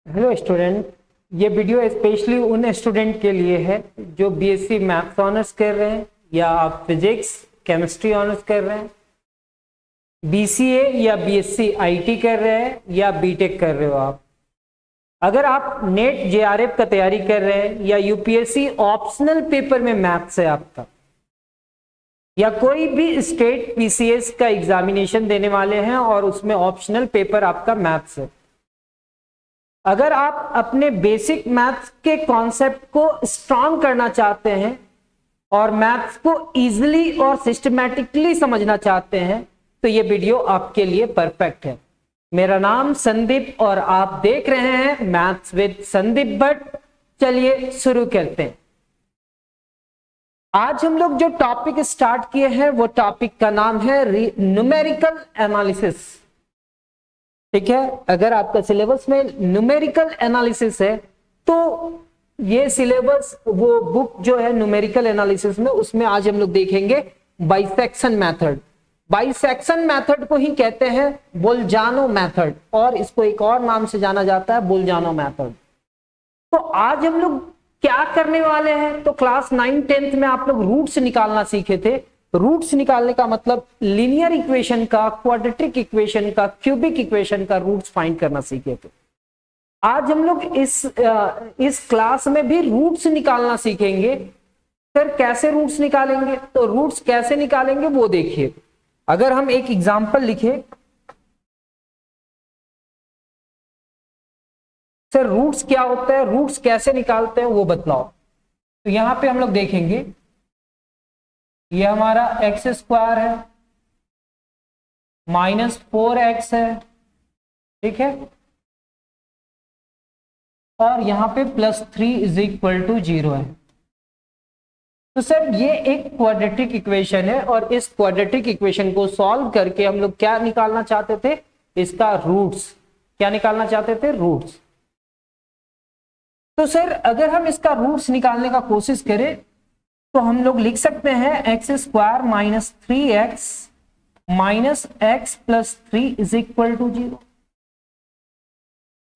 Hello student. ये video specially उन student के लिए है जो बीएससी मैथ्स ऑनर्स कर रहे हैं या आप फिजिक्स केमिस्ट्री ऑनर्स कर रहे हैं, बीसीए या बीएससी आईटी कर रहे हैं या बीटेक कर रहे हो। आप अगर आप नेट जेआरएफ का तैयारी कर रहे हैं या यूपीएससी ऑप्शनल पेपर में मैथ्स है आपका, या कोई भी स्टेट पीसीएस का एग्जामिनेशन देने वाले हैं और उसमें ऑप्शनल पेपर आपका मैथ्स है, अगर आप अपने बेसिक मैथ्स के कॉन्सेप्ट को स्ट्रांग करना चाहते हैं और मैथ्स को इजीली और सिस्टमैटिकली समझना चाहते हैं तो ये वीडियो आपके लिए परफेक्ट है। मेरा नाम संदीप और आप देख रहे हैं मैथ्स विद संदीप भट्ट। चलिए शुरू करते हैं। आज हम लोग जो टॉपिक स्टार्ट किए हैं वो टॉपिक का नाम है न्यूमेरिकल एनालिसिस। ठीक है, अगर आपका सिलेबस में न्यूमेरिकल एनालिसिस है तो ये सिलेबस वो बुक जो है न्यूमेरिकल एनालिसिस में, उसमें आज हम लोग देखेंगे बाइसेक्शन मेथड। बाइसेक्शन मेथड को ही कहते हैं बोल्जानो मेथड और इसको एक और नाम से जाना जाता है बोल्जानो मेथड। तो आज हम लोग क्या करने वाले हैं, तो क्लास 9 10th में आप लोग रूट्स निकालना सीखे थे। रूट्स निकालने का मतलब लीनियर इक्वेशन का, क्वाड्रेटिक इक्वेशन का, क्यूबिक इक्वेशन का रूट्स फाइंड करना सीखे थे। आज हम लोग इस क्लास में भी रूट्स निकालना सीखेंगे। फिर कैसे रूट्स निकालेंगे, तो रूट्स कैसे निकालेंगे वो देखिए। अगर हम एक एग्जांपल लिखे, सर रूट्स क्या होता है, रूट्स कैसे निकालते हैं वो बतलाओ। तो यहां पे हम लोग देखेंगे ये हमारा एक्स स्क्वायर है, -4x है, ठीक है, और यहां पे +3 = 0 है। तो सर ये एक क्वाड्रेटिक इक्वेशन है और इस क्वाड्रेटिक इक्वेशन को सॉल्व करके हम लोग क्या निकालना चाहते थे, इसका रूट्स। क्या निकालना चाहते थे, रूट्स। तो सर अगर हम इसका रूट्स निकालने का कोशिश करें तो हम लोग लिख सकते हैं x² - 3x - x + 3 = 0।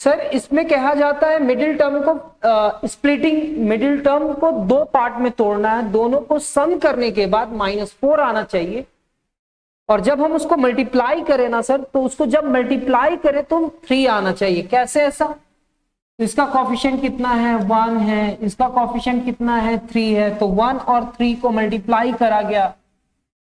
सर इसमें कहा जाता है मिडिल टर्म को स्प्लिटिंग, मिडिल टर्म को दो पार्ट में तोड़ना है, दोनों को सम करने के बाद -4 आना चाहिए और जब हम उसको मल्टीप्लाई करें ना सर, तो उसको जब मल्टीप्लाई करें तो 3 आना चाहिए। कैसे ऐसा, इसका कॉफिशिएंट कितना है, 1 है, इसका कॉफिशिएंट कितना है, 3 है, तो 1 और 3 को मल्टीप्लाई करा गया।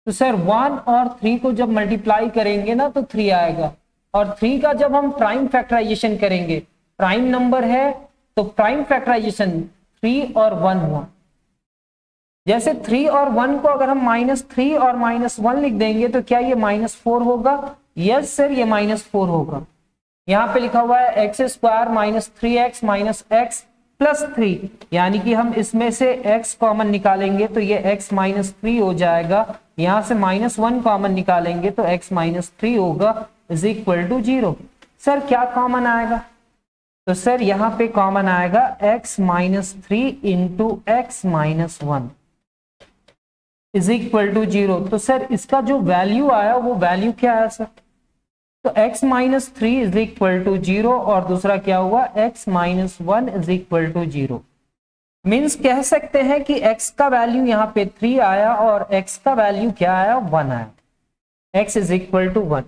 तो सर 1 और 3 को जब मल्टीप्लाई करेंगे ना तो 3 आएगा, और 3 का जब हम प्राइम फैक्टराइजेशन करेंगे, प्राइम नंबर है तो प्राइम फैक्टराइजेशन 3 और 1 हुआ। जैसे 3 और 1 को अगर हम -3 और -1 लिख देंगे तो क्या ये -4 होगा? यस सर, ये -4 होगा। यहां पे लिखा हुआ है x² - 3x - x + 3, यानी कि हम इसमें से x कॉमन निकालेंगे तो ये x - 3 हो जाएगा। यहां से -1 कॉमन निकालेंगे तो x - 3 होगा = 0। सर क्या कॉमन आएगा, तो सर यहां पे कॉमन आएगा x - 3 × x - 1 = 0। तो सर इसका जो वैल्यू आया वो वैल्यू क्या है सर, तो x - 3 = 0 और दूसरा क्या हुआ x - 1 = 0। मीन्स कह सकते हैं कि x का वैल्यू यहाँ पे 3 आया और x का वैल्यू क्या आया, 1 आया, x = 1।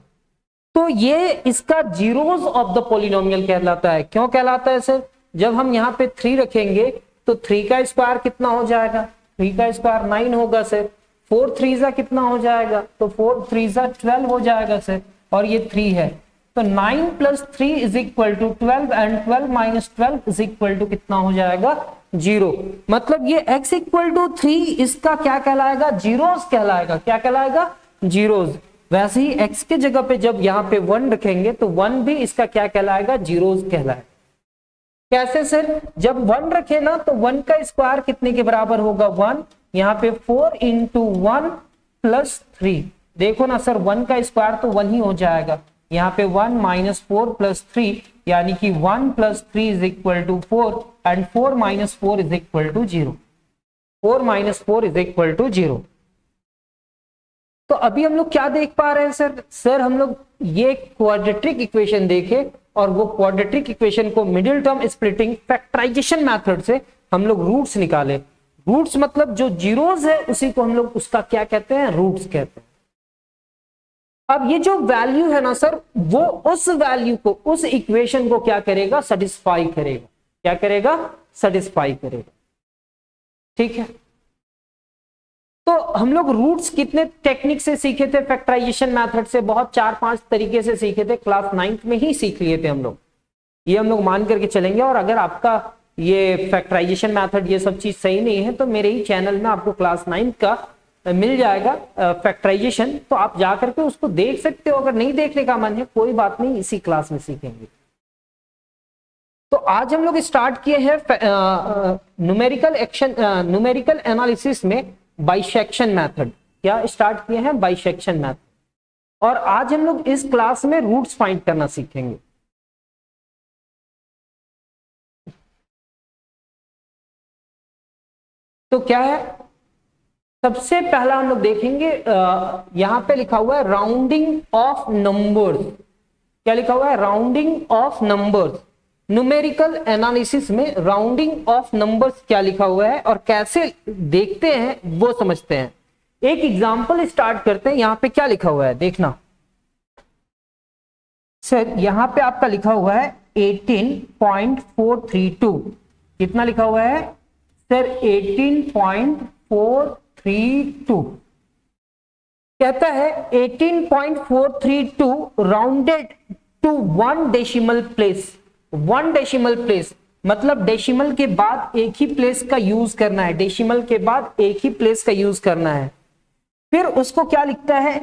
तो ये इसका जीरोस ऑफ द पॉलिनोमियल कहलाता है। क्यों कहलाता है सर, जब हम यहाँ पे 3 रखेंगे तो 3 का स्क्वायर कितना हो जाएगा, 3 का स्क्वायर 9 होगा सर, 4 3 कितना हो जाएगा, तो 4 3 12 हो जाएगा सर, और ये 3 है तो 9 + 3 = 12 एंड 12 - 12 कितना हो जाएगा, 0। मतलब ये x = 3 इसका क्या कहलाएगा, जीरोस कहलाएगा। क्या कहलाएगा, जीरोस। वैसे ही x के जगह पे जब यहाँ पे 1 रखेंगे तो 1 भी इसका क्या कहलाएगा, जीरोस कहलाएगा। कैसे सर, जब 1 रखे ना तो 1 का स्क्वायर कितने के बराबर होगा, 1। यहाँ पे 4 × 1 + 3, देखो ना सर 1 का स्क्वायर तो 1 ही हो जाएगा। यहाँ पे 1 - 4 + 3 यानी कि 1 + 3 = 4 एंड 4 - 4 = 0। 4 - 4 = 0। तो अभी हम लोग क्या देख पा रहे हैं सर, हम लोग ये क्वाड्रेटिक इक्वेशन देखे और वो क्वाड्रेटिक इक्वेशन को middle term splitting factorization method से हम लोग रूट्स निकाले। रूट्स मतलब जो जीरोस है उसी को हम लोग उसका क्या कहते हैं, रूट्स कहते हैं। अब ये जो वैल्यू है ना सर, वो उस वैल्यू को, उस इक्वेशन को क्या करेगा, सेटिस्फाई करेगा। क्या करेगा, सेटिस्फाई करेगा। ठीक है, तो हम लोग रूट्स कितने टेक्निक से सीखे थे, फैक्टराइजेशन मेथड से बहुत 4-5 तरीके से सीखे थे, क्लास 9th में ही सीख लिए थे हम लोग। ये हम लोग मान करके चलेंगे। और अगर आपका ये फैक्टराइजेशन मेथड ये सब चीज सही नहीं है तो मेरे ही चैनल में आपको क्लास 9th का मिल जाएगा फैक्टराइजेशन, तो आप जा करके उसको देख सकते हो। अगर नहीं देखने का मन है कोई बात नहीं, इसी क्लास में सीखेंगे। तो आज हम लोग स्टार्ट किए हैं न्यूमेरिकल एनालिसिस में बाइसेक्शन मेथड। क्या स्टार्ट किए हैं, बाइसेक्शन मेथड। और आज हम लोग इस क्लास में रूट्स फाइंड करना सीखेंगे। तो क्या है, सबसे पहला हम लोग देखेंगे, यहां पे लिखा हुआ है राउंडिंग ऑफ नंबर्स। क्या लिखा हुआ है, rounding off numbers. Numerical analysis में राउंडिंग ऑफ नंबर्स क्या लिखा हुआ है और कैसे देखते हैं वो समझते हैं। एक एग्जांपल स्टार्ट करते हैं। यहां पे क्या लिखा हुआ है देखना सर, यहां पे आपका लिखा हुआ है 18.432। कितना लिखा हुआ है सर, 18.432। कहता है 18.432 rounded to 1 decimal place. 1 decimal place मतलब डेसिमल के बाद एक ही प्लेस का यूज करना है, डेसिमल के बाद एक ही प्लेस का यूज करना है। फिर उसको क्या लिखता है,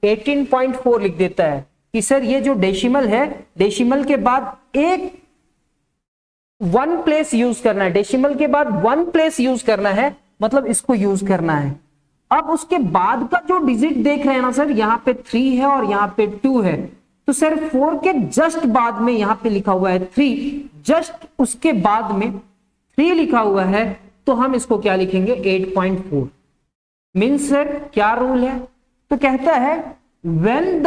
18.4 लिख देता है कि सर ये जो डेसिमल है, डेसिमल के बाद एक 1 प्लेस यूज करना है, डेसिमल के बाद 1 प्लेस यूज करना है, मतलब इसको यूज करना है। अब उसके बाद का जो डिजिट देख रहे हैं ना सर, यहां पे 3 है और यहां पे 2 है, तो सर 4 के जस्ट बाद में यहां पे लिखा हुआ है 3, जस्ट उसके बाद में 3 लिखा हुआ है, तो हम इसको क्या लिखेंगे, 8.4। मीन्स सर क्या रूल है, तो कहता है when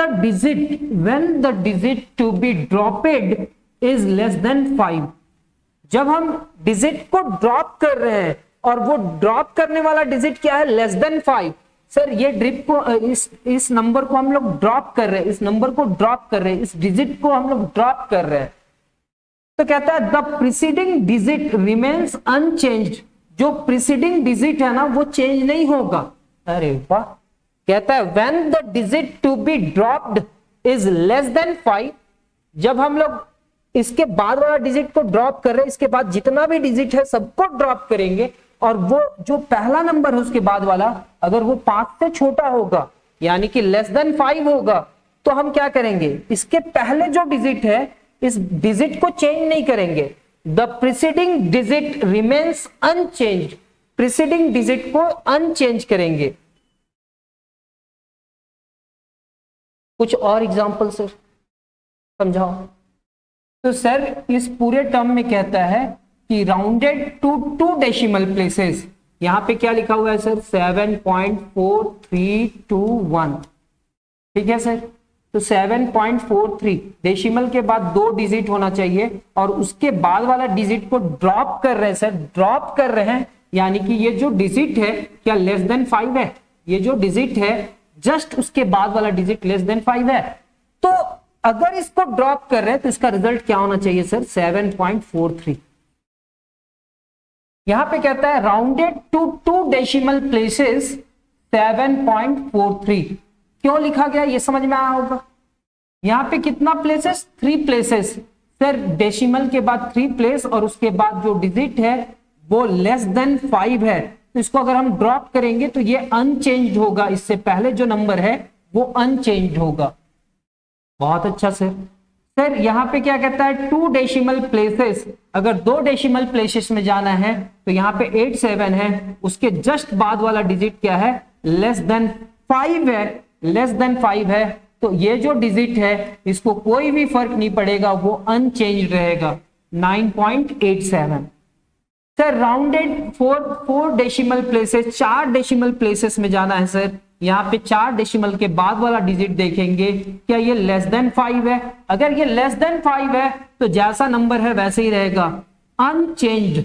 the digit to be dropped is less than 5। जब हम डिजिट को ड्रॉप कर रहे हैं और वो ड्रॉप करने वाला डिजिट क्या है, लेस देन 5। सर ये ड्रिप को, इस नंबर को हम लोग ड्रॉप कर रहे हैं, इस नंबर को ड्रॉप कर रहे हैं, इस डिजिट को हम लोग ड्रॉप कर रहे हैं। तो कहता है the preceding digit remains unchanged. जो प्रीसीडिंग डिजिट है ना वो चेंज नहीं होगा। अरे वाह, कहता है when the digit to be dropped is less than 5। जब हम लोग इसके बाद वाला डिजिट को ड्रॉप कर रहे हैं, इसके बाद जितना भी डिजिट है सबको ड्रॉप करेंगे, और वो जो पहला नंबर है उसके बाद वाला अगर वो 5 से छोटा होगा यानी कि लेस देन 5 होगा, तो हम क्या करेंगे, इसके पहले जो डिजिट है इस डिजिट को चेंज नहीं करेंगे। The preceding digit remains unchanged. Preceding digit को अनचेंज करेंगे। कुछ और एग्जांपल सर समझाओ। तो सर इस पूरे टर्म में कहता है कि राउंडेड टू 2 डेसिमल प्लेसेस। यहां पे क्या लिखा हुआ है सर, 7.4321। ठीक है सर, तो 7.43 डेसिमल के बाद 2 डिजिट होना चाहिए और उसके बाद वाला डिजिट को ड्रॉप कर रहे हैं सर, ड्रॉप कर रहे हैं यानी कि ये जो डिजिट है क्या लेस देन 5 है, ये जो डिजिट है जस्ट उसके बाद वाला डिजिट लेस देन 5 है। तो अगर इसको ड्रॉप कर रहे हैं तो इसका रिजल्ट क्या होना चाहिए सर, 7.43। यहां पे कहता है राउंडेड टू 2 डेसिमल प्लेसेस 7.43। क्यों लिखा गया ये समझ में आया होगा। यहां पे कितना प्लेसेस, 3 प्लेसेस सर, डेसिमल के बाद 3 प्लेस और उसके बाद जो डिजिट है वो लेस देन 5 है, तो इसको अगर हम ड्रॉप करेंगे तो ये अनचेंज्ड होगा, इससे पहले जो नंबर है वो अनचेंज्ड होगा। बहुत अच्छा सर। सर यहां पे क्या कहता है, 2 डेसिमल प्लेसेस, अगर 2 डेसिमल प्लेसेस में जाना है तो यहां पे 87 है, उसके जस्ट बाद वाला डिजिट क्या है, लेस देन 5 है, लेस देन 5 है, तो ये जो डिजिट है इसको कोई भी फर्क नहीं पड़ेगा, वो अनचेंज रहेगा, 9.87। Sir rounded 4 decimal places, 4 decimal places में जाना है सर, यहाँ पे 4 डेसिमल के बाद वाला डिजिट देखेंगे, क्या ये लेस देन 5 है? अगर ये लेस देन 5 है तो जैसा नंबर है वैसे ही रहेगा, अनचेंज्ड।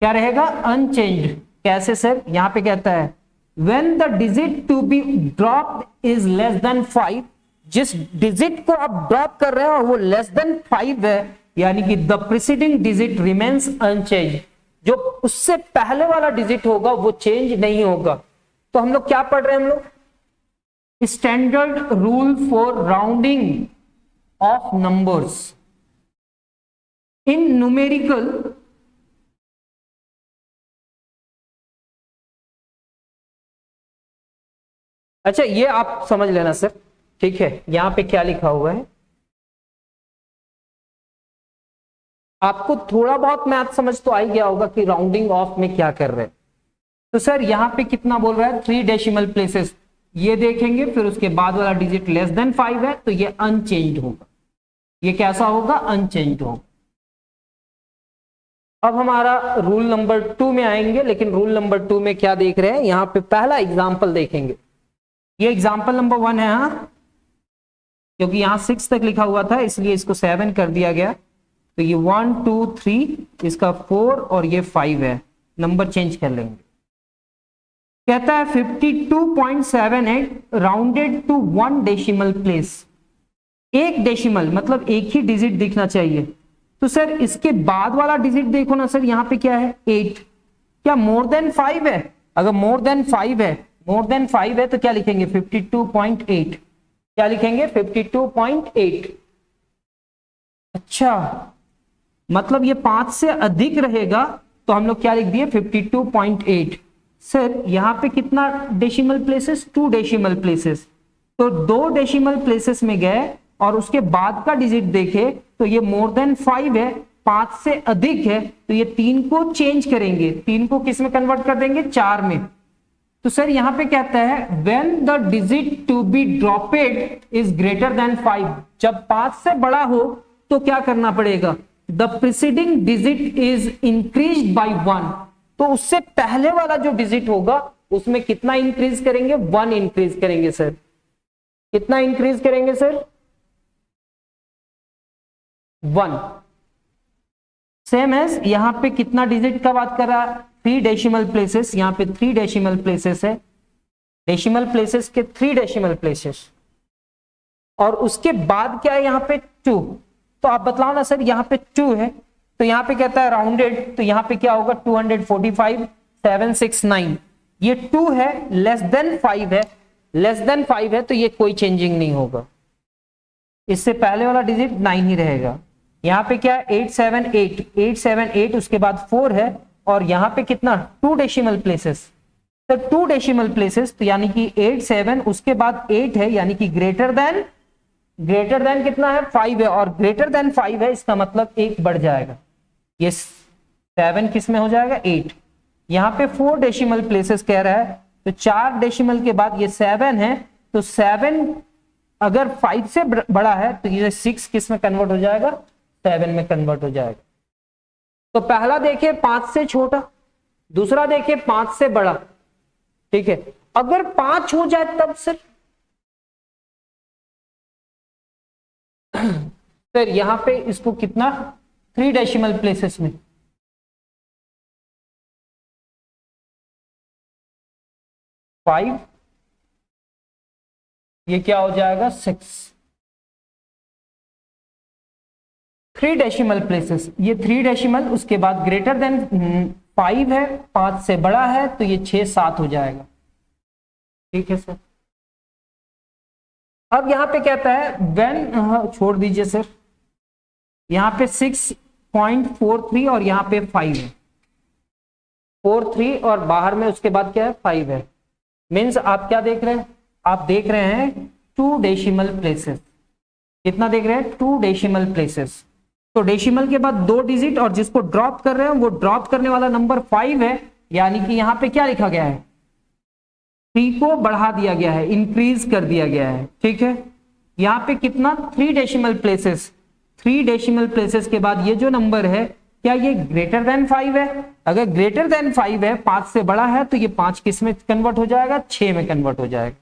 क्या रहेगा? अनचेंज्ड। कैसे सर? यहाँ पे कहता है when the digit to be dropped is less than 5, जिस डिजिट को आप ड्रॉप कर रहे हैं और वो लेस देन 5 है, यानी कि the preceding digit remains unchanged, जो उससे पहले वाला डिजिट होगा वो चेंज नहीं होगा। तो हम लोग क्या पढ़ रहे हैं? हम लोग standard rule for rounding off numbers in numerical. अच्छा, ये आप समझ लेना सर, ठीक है? यहां पे क्या लिखा हुआ है, आपको थोड़ा बहुत मैथ समझ तो आ ही गया होगा कि राउंडिंग ऑफ में क्या कर रहे हैं। तो सर यहां पे कितना बोल रहा है? 3 डेसिमल प्लेसेस, ये देखेंगे, फिर उसके बाद वाला डिजिट लेस देन 5 है तो ये अनचेंज्ड होगा। ये कैसा होगा? अनचेंज्ड होगा। अब हमारा रूल नंबर 2 में आएंगे, लेकिन रूल नंबर 2 में क्या देख रहे हैं? यहां पे पहला एग्जाम्पल देखेंगे। ये एग्जाम्पल नंबर 1 है, हाँ, क्योंकि यहां 6 तक लिखा हुआ था इसलिए इसको 7 कर दिया गया। तो ये 1 2 3, इसका 4 और ये 5 है, नंबर चेंज कर लेंगे। कहता है 52.78 राउंडेड टू 1 डेसिमल प्लेस। एक डेसिमल मतलब एक ही डिजिट दिखना चाहिए। तो सर इसके बाद वाला डिजिट देखो ना सर, यहां पे क्या है? 8। क्या मोर देन 5 है? अगर मोर देन 5 है, मोर देन 5 है तो क्या लिखेंगे? 52.8। क्या लिखेंगे? 52.8। अच्छा, मतलब ये 5 से अधिक रहेगा तो हम लोग क्या लिख दिए? 52.8। सर यहां पे कितना डेसिमल प्लेसेस? 2 decimal places. तो 2 डेसिमल प्लेसेस में गए और उसके बाद का डिजिट देखे तो ये मोर देन 5 है, 5 से अधिक है, तो ये 3 को चेंज करेंगे। 3 को किस में कन्वर्ट कर देंगे? 4 में। तो सर यहां पे कहता है when the digit to be dropped is greater than 5, जब 5 से बड़ा हो तो क्या करना पड़ेगा? The preceding digit is increased by 1। तो उससे पहले वाला जो डिजिट होगा उसमें कितना इंक्रीज करेंगे? 1 इंक्रीज करेंगे सर। कितना इंक्रीज करेंगे सर? 1। सेम एज यहां पे कितना डिजिट का बात कर रहा है? 3 डेसिमल प्लेसेस। यहां पे 3 डेसिमल प्लेसेस है, डेसिमल प्लेसेस के 3 डेसिमल प्लेसेस, और उसके बाद क्या है? यहां पे 2। तो आप बतलाओ ना सर, यहां पे 2 है तो यहां पे कहता है राउंडेड, तो यहां पे क्या होगा? 245 769। ये 2 है, लेस देन 5 है, लेस देन 5 है तो ये कोई चेंजिंग नहीं होगा। इससे पहले वाला डिजिट 9 ही रहेगा। यहां पे क्या है? 878, 878, उसके बाद 4 है, और यहां पे कितना? 2 डेसिमल प्लेसेस। तो 2 डेसिमल प्लेसेस तो यानी कि 87, उसके बाद 8 है, यानी कि ग्रेटर देन कितना है? 5 है, और ग्रेटर देन 5 है, इसका मतलब 1 बढ़ जाएगा। ये 7 किस में हो जाएगा? 8। यहां पे 4 डेसिमल प्लेसेस कह रहा है, तो 4 डेसिमल के बाद ये 7 है, तो 7 अगर 5 से बड़ा है तो ये 6 किस में कन्वर्ट हो जाएगा? 7 में कन्वर्ट हो जाएगा। तो पहला देखिए 5 से छोटा, दूसरा देखिए 5 से बड़ा, ठीक है? अगर 5 हो जाए तब सर सर यहां पे इसको कितना? 3 डेसिमल प्लेसेस में 5, ये क्या हो जाएगा? 6। 3 डेसिमल प्लेसेस, ये 3 डेसिमल, उसके बाद ग्रेटर देन 5 है, 5 से बड़ा है, तो ये 6 7 हो जाएगा। ठीक है सर। अब यहां पे कहता है व्हेन, छोड़ दीजिए सर, यहां पे 6.43 और यहां पे 5 है, 43 और बाहर में उसके बाद क्या है? 5 है। मीन्स आप क्या देख रहे हैं? आप देख रहे हैं 2 डेसिमल प्लेसेस। कितना देख रहे हैं? 2 डेसिमल प्लेसेस। तो डेसिमल के बाद 2 डिजिट, और जिसको ड्रॉप कर रहे हैं वो ड्रॉप करने वाला नंबर 5 है, यानी कि यहां पे क्या लिखा गया है? 3 को बढ़ा दिया गया है, इंक्रीज कर दिया गया है। ठीक है, यहां पे कितना? 3 डेसिमल प्लेसेस। 3 डेसिमल प्लेसेस के बाद ये जो नंबर है क्या ये ग्रेटर देन 5 है? अगर ग्रेटर देन 5 है, 5 से बड़ा है, तो ये 5 किस में कन्वर्ट हो जाएगा? 6 में कन्वर्ट हो जाएगा।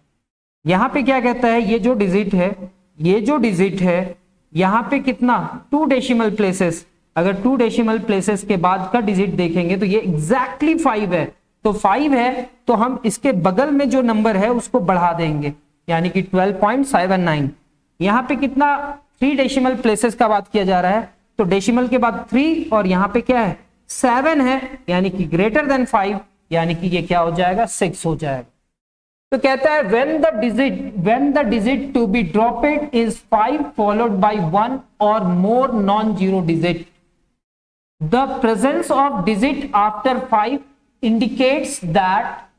यहाँ पे क्या कहता है, ये जो डिजिट है, ये जो डिजिट है, यहाँ पे कितना 2 डेसिमल प्लेसेस, अगर 2 डेसिमल प्लेसेस के बाद का डिजिट देखेंगे तो ये एग्जैक्टली 5 है। तो 5 है तो हम इसके बगल में जो नंबर है उसको बढ़ा देंगे, यानी कि 12.79। यहाँ पे कितना 3 डेसिमल प्लेसेस का बात किया जा रहा है, तो डेसिमल के बाद 3 और यहाँ पे क्या है 7 है, यानी कि ग्रेटर देन 5, यानी कि ये क्या हो जाएगा 6 हो जाएगा। तो कहता है when the digit to be dropped is 5 followed by 1 or more non-zero digit, the presence of digit after 5 indicates that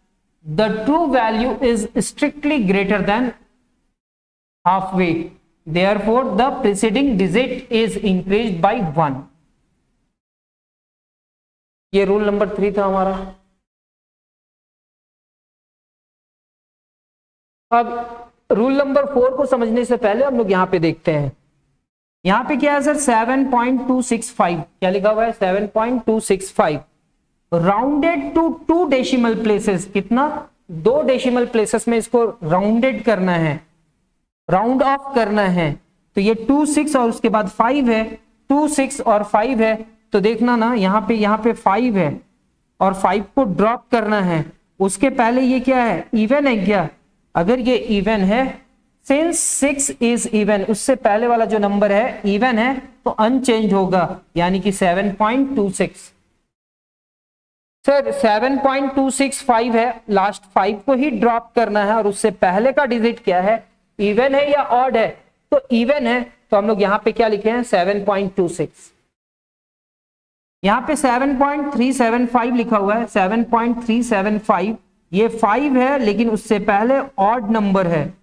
the true value is strictly greater than halfway, therefore the preceding digit is increased by 1। ये rule number 3 था हमारा। अब rule number 4 को समझने से पहले हम लोग यहां पे देखते हैं, यहां पे क्या है सर 7.265, क्या लिखा हुआ है 7.265 राउंडेड टू 2 डेसिमल प्लेसेस, कितना 2 डेसिमल प्लेसेस में इसको राउंडेड करना है, राउंड ऑफ करना है। तो ये 2 6 और उसके बाद 5 है, 2 6 और 5 है, तो देखना ना यहाँ पे 5 है और 5 को ड्रॉप करना है। उसके पहले ये क्या है इवन है क्या? अगर ये इवन है, सिंस 6 इज इवन, उससे पहले वाला जो नंबर है इवन है तो अनचेंज होगा, यानी कि 7.26। सर 7.265 है, लास्ट 5 को ही ड्रॉप करना है और उससे पहले का डिजिट क्या है, इवन है या ऑड है? तो इवन है, तो हम लोग यहां पे क्या लिखे हैं 7.26। यहां पे 7.375 लिखा हुआ है, 7.375 ये 5 है लेकिन उससे पहले ऑड नंबर है।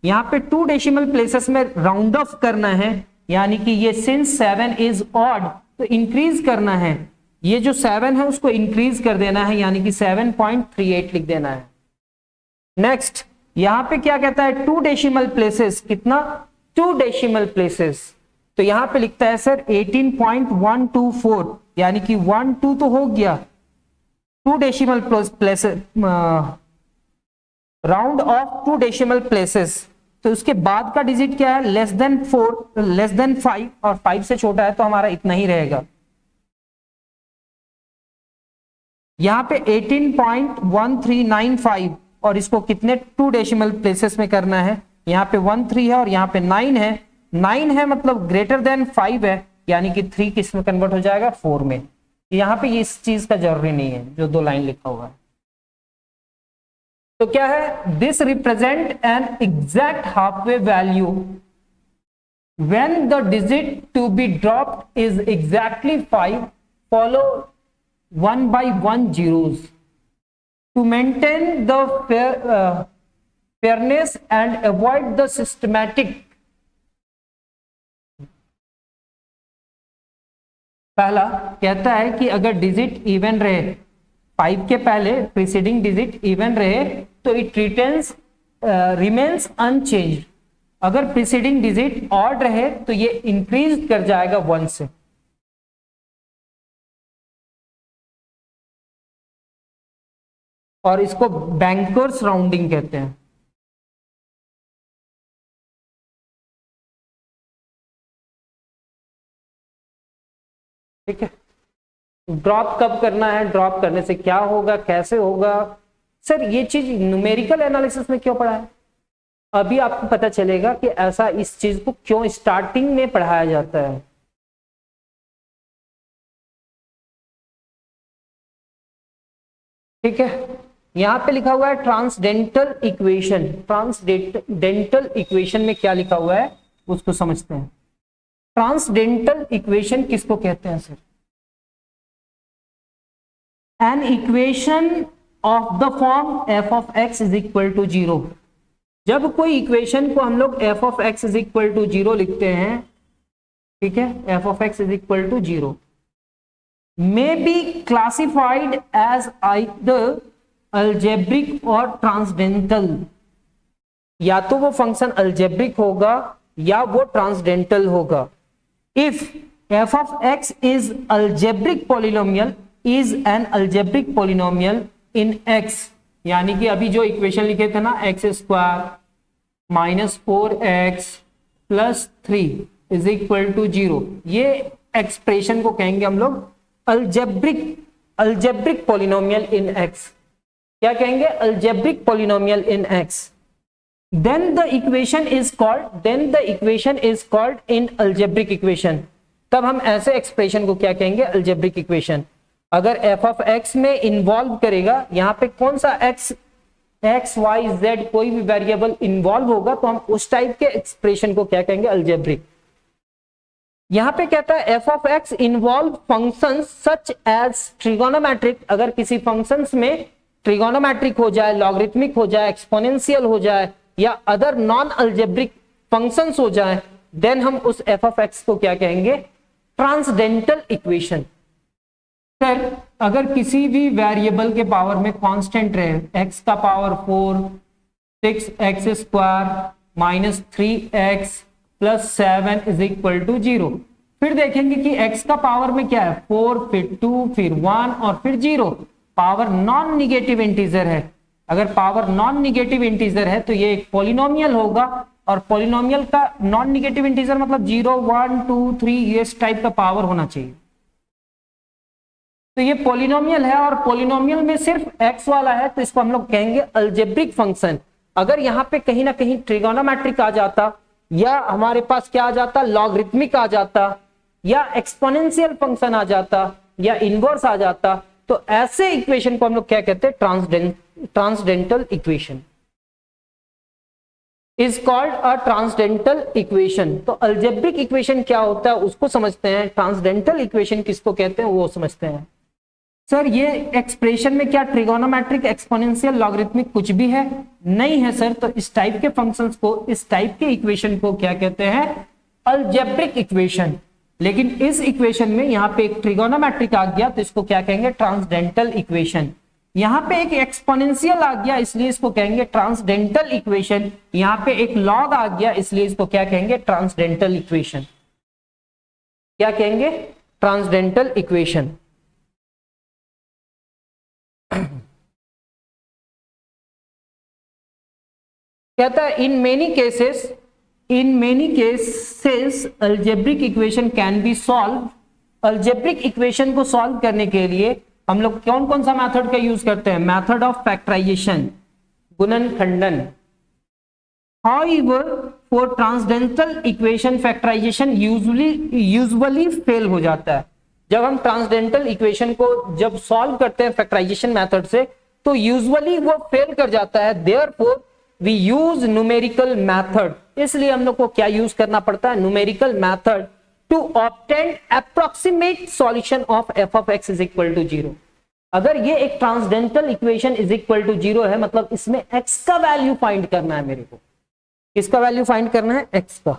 यहां पे 2 डेसिमल प्लेसेस में राउंड ऑफ करना है, यानी कि ये सिंस 7 इज ऑड तो इंक्रीज करना है, ये जो 7 है उसको इंक्रीज कर देना है, यानी कि 7.38 लिख देना है। नेक्स्ट यहां पे क्या कहता है 2 डेसिमल प्लेसेस, कितना 2 डेसिमल प्लेसेस, तो यहां पे लिखता है सर 18.124, यानी कि 1 2 तो हो गया, 2 decimal places round of 2 decimal places, तो उसके बाद का डिजिट क्या है लेस देन 4 लेस देन 5 और 5 से छोटा है तो हमारा इतना ही रहेगा। यहां पे 18.1395 और इसको कितने 2 डेसिमल प्लेसेस में करना है, यहां पे 1 3 है और यहां पे 9 है, 9 है मतलब ग्रेटर देन 5 है, यानी कि 3 किस में कन्वर्ट हो जाएगा 4 में। यहां पे इस चीज का जरूरी नहीं है जो 2 लाइन लिखा हुआ है। तो क्या है this represent an exact halfway value when the digit to be dropped is exactly 5 follow 1 by 1 zeros to maintain the fairness and avoid the systematic। पहला कहता है कि अगर डिजिट इवन रहे, 5 के पहले प्रीसीडिंग डिजिट इवन रहे तो इट रिमेन्स अनचेंज्ड, अगर प्रीसीडिंग डिजिट ऑड रहे तो ये इंक्रीज कर जाएगा 1 से। और इसको बैंकर्स राउंडिंग कहते हैं। ठीक है, ड्रॉप कब करना है, ड्रॉप करने से क्या होगा, कैसे होगा? सर ये चीज न्यूमेरिकल एनालिसिस में क्यों पढ़ा है, अभी आपको पता चलेगा कि ऐसा इस चीज को क्यों स्टार्टिंग में पढ़ाया जाता है। ठीक है, यहां पे लिखा हुआ है ट्रांसडेंटल इक्वेशन। ट्रांसडेंटल इक्वेशन में क्या लिखा हुआ है उसको समझते हैं। ट्रांसडेंटल इक्वेशन किसको कहते हैं sir? An equation of the form f of x is equal to 0। जब कोई इक्वेशन को हम लोग f of x is equal to 0 लिखते हैं, ठीक है, f of x is equal to 0 may be classified as either algebraic और ट्रांसडेंटल। या तो वो फंक्शन अल्जेब्रिक होगा या वो ट्रांसडेंटल होगा। If F of x is algebraic polynomial, is an algebraic polynomial in x, यानी कि अभी जो इक्वेशन लिखे थे ना, x square minus 4x plus 3 is equal to 0, ये एक्सप्रेशन को कहेंगे हम लोग अल्जेब्रिक पॉलिनोमियल इन एक्स। क्या कहेंगे? Algebraic polynomial in x. then the equation is called in algebraic equation। तब हम ऐसे एक्सप्रेशन को क्या कहेंगे? Algebraic equation. अगर f ऑफ x में इन्वॉल्व करेगा, यहाँ पे कौन सा x y z कोई भी वेरिएबल इन्वॉल्व होगा, तो हम उस टाइप के एक्सप्रेशन को क्या कहेंगे? अल्जेब्रिक। यहाँ पे कहता है f of x involve functions such as trigonometric. अगर किसी फंक्शंस में ट्रिगोनोमेट्रिक हो जाए, लॉगरिथमिक हो जाए, एक्सपोनेंशियल हो जाए, या अदर नॉन अल्जेब्रिक फंक्शंस हो जाए, देन हम उस f ऑफ x को क्या कहेंगे? Transcendental equation. फिर अगर किसी भी वेरिएबल के पावर में कांस्टेंट रहे, x का power 4, 6x square minus 3x plus 7 is equal to 0, फिर देखेंगे कि x का पावर में क्या है? 4, फिर 2, फिर 1 और फिर 0। पावर नॉन निगेटिव इंटीजर है। अगर पावर नॉन निगेटिव इंटीजर है तो ये एक पॉलिनोमियल होगा, और पॉलिनोमियल का नॉन निगेटिव इंटीजर मतलब 0, 1, 2, 3 ये टाइप का पावर होना चाहिए। तो ये पॉलिनोमियल है, और पॉलिनोमियल में सिर्फ x वाला है, तो इसको हम लोग कहेंगे अल्जेब्रिक फंक्शन। अगर यहाँ पे कहीं ना कहीं ट्रिगोनोमेट्रिक आ जाता, या हमारे पास क्या आ जाता? लॉगरिथमिक आ जाता, या एक्सपोनेंशियल फंक्शन आ जाता, या इनवर्स आ जाता, तो ऐसे इक्वेशन को हम लोग क्या कहते हैं? Transcendental equation is called a transcendental equation. तो अल्जेब्रिक इक्वेशन क्या होता है उसको समझते हैं, ट्रांसडेंटल इक्वेशन किसको कहते हैं वो समझते हैं। सर ये एक्सप्रेशन में क्या ट्रिगोनोमेट्रिक, एक्सपोनेंशियल, लॉगरिथमिक कुछ भी है? नहीं है सर। तो इस टाइप के फंक्शंस को, इस टाइप के इक्वेशन को क्या कहते हैं? Algebraic equation. लेकिन इस इक्वेशन में यहाँ पे एक ट्रिगोनोमेट्रिक आ गया, तो इसको क्या कहेंगे? Transcendental equation. यहाँ पे एक एक्सपोनेंशियल आ गया, इसलिए इसको कहेंगे ट्रांसडेंटल इक्वेशन। यहाँ पे एक लॉग आ गया, इसलिए इसको क्या कहेंगे? Transcendental equation. क्या कहेंगे? Transcendental equation. कहता है in many cases algebraic equation can be solve. Algebraic equation को सॉल्व करने के लिए हम लोग कौन कौन सा मेथड का यूज करते हैं? मेथड ऑफ फैक्टराइजेशन, गुणनखंडन। However for transcendental equation factorization usually fail हो जाता है। जब हम ट्रांसडेंटल इक्वेशन को जब सॉल्व करते हैं फैक्टराइजेशन मेथड से, तो यूजुअली वो फेल कर जाता है। Therefore we use numerical method. इसलिए हम लोग को क्या यूज करना पड़ता है? Numerical method to obtain approximate solution of f of x is equal to 0। अगर ये एक transcendental equation is equal to 0 है, मतलब इसमें x का वैल्यू फाइंड करना है मेरे को। किसका वैल्यू फाइंड करना है? x का।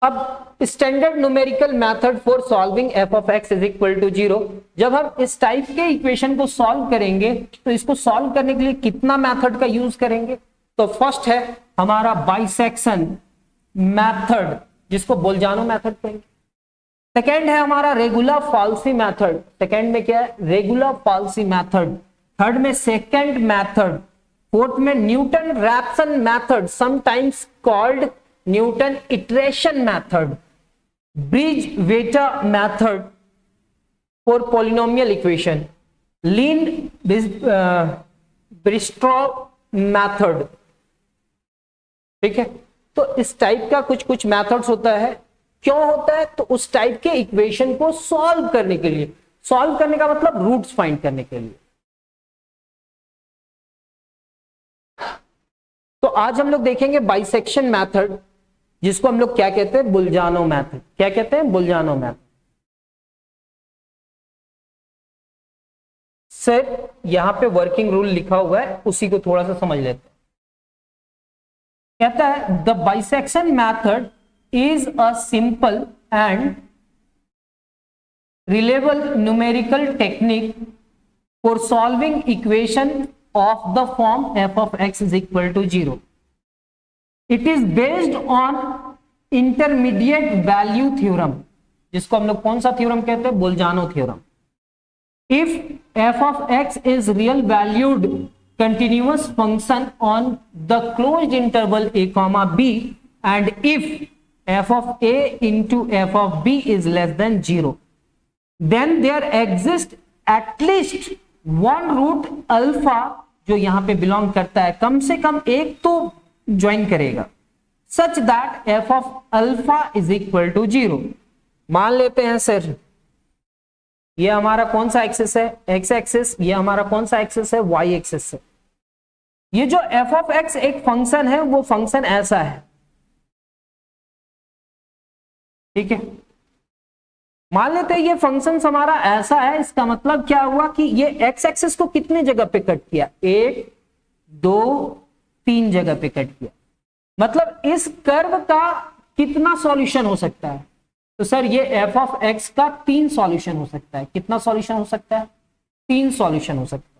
अब standard numerical method for solving f of x is equal to 0। जब हम इस टाइप के इक्वेशन को सॉल्व करेंगे, तो इसको सॉल्व करने के लिए कितना मेथड का यूज करेंगे? तो फर्स्ट है हमारा बाइसेक्शन मेथड, जिसको बोल्जानो मेथड कहेंगे। सेकेंड है हमारा रेगुलर फॉल्सी मेथड। सेकेंड में क्या है? Regular falsi method. थर्ड में सेकेंड मेथड। फोर्थ में Newton Raphson method, sometimes called Newton iteration method. Birge Vieta method for polynomial equation. Lin Bairstow method. ठीक है, तो इस टाइप का कुछ कुछ मेथड्स होता है। क्यों होता है? तो उस टाइप के इक्वेशन को सॉल्व करने के लिए। सॉल्व करने का मतलब रूट्स फाइंड करने के लिए। तो आज हम लोग देखेंगे बाइसेक्शन मेथड, जिसको हम लोग क्या कहते हैं? बोल्जानो मेथड। क्या कहते हैं? बोल्जानो मेथड। सर यहां पे वर्किंग रूल लिखा हुआ है, उसी को थोड़ा सा समझ लेते हैं। कहता है the bisection method is a simple and reliable numerical technique for solving equation of the form f of x is equal to 0। It is based on intermediate value theorem, जिसको हम लोग कौन सा थ्योरम कहते हैं? Bolzano theorem. If F of x is real valued continuous function on the closed interval a comma b, and if f of a into f of b is less than 0, then there exists at least one root alpha जो यहां पे belong करता है, कम से कम एक तो join करेगा, such that f of alpha is equal to 0। मान लेते हैं सर ये हमारा कौन सा एक्सिस है? X axis. ये हमारा कौन सा एक्सिस है? वाई एक्सिस है। ये जो एफ ऑफ एक्स एक फंक्शन है, वो फंक्शन ऐसा है, ठीक है। मान लेते हैं ये फंक्शन हमारा ऐसा है। इसका मतलब क्या हुआ कि ये एक्स एक्सिस को कितने जगह पे कट किया? 1 2 3 जगह पे कट किया। मतलब इस कर्व का कितना सॉल्यूशन हो सकता है? तो सर ये एफ ऑफ एक्स का 3 सॉल्यूशन हो सकता है। कितना सॉल्यूशन हो सकता है? 3 सॉल्यूशन हो सकता है।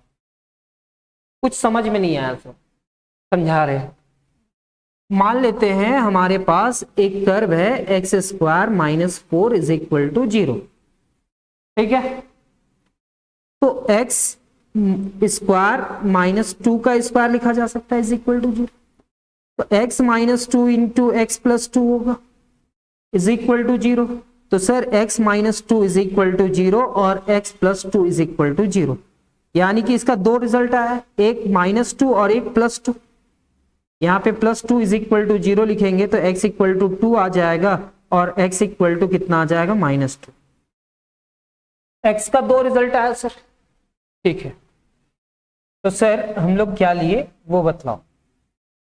कुछ समझ में नहीं आया सर, समझा रहे हैं। मान लेते हैं हमारे पास एक कर्व है x square minus 4 is equal to 0, ठीक है। तो एक्स स्क्वायर माइनस 2 का स्क्वायर लिखा जा सकता है इज इक्वल टू 0। तो x minus 2 into x plus 2 होगा इज इक्वल टू 0। तो sir x minus 2 is equal to 0 और x plus 2 is equal to 0, यानी कि इसका 2 रिजल्ट आया, एक -2 और एक +2। यहां पे +2 इज इक्वल टू 0 लिखेंगे तो x इक्वल टू 2 आ जाएगा और x इक्वल टू कितना आ जाएगा? -2। x का 2 रिजल्ट आया सर, ठीक है। तो सर हम लोग क्या लिए वो बतलाओ।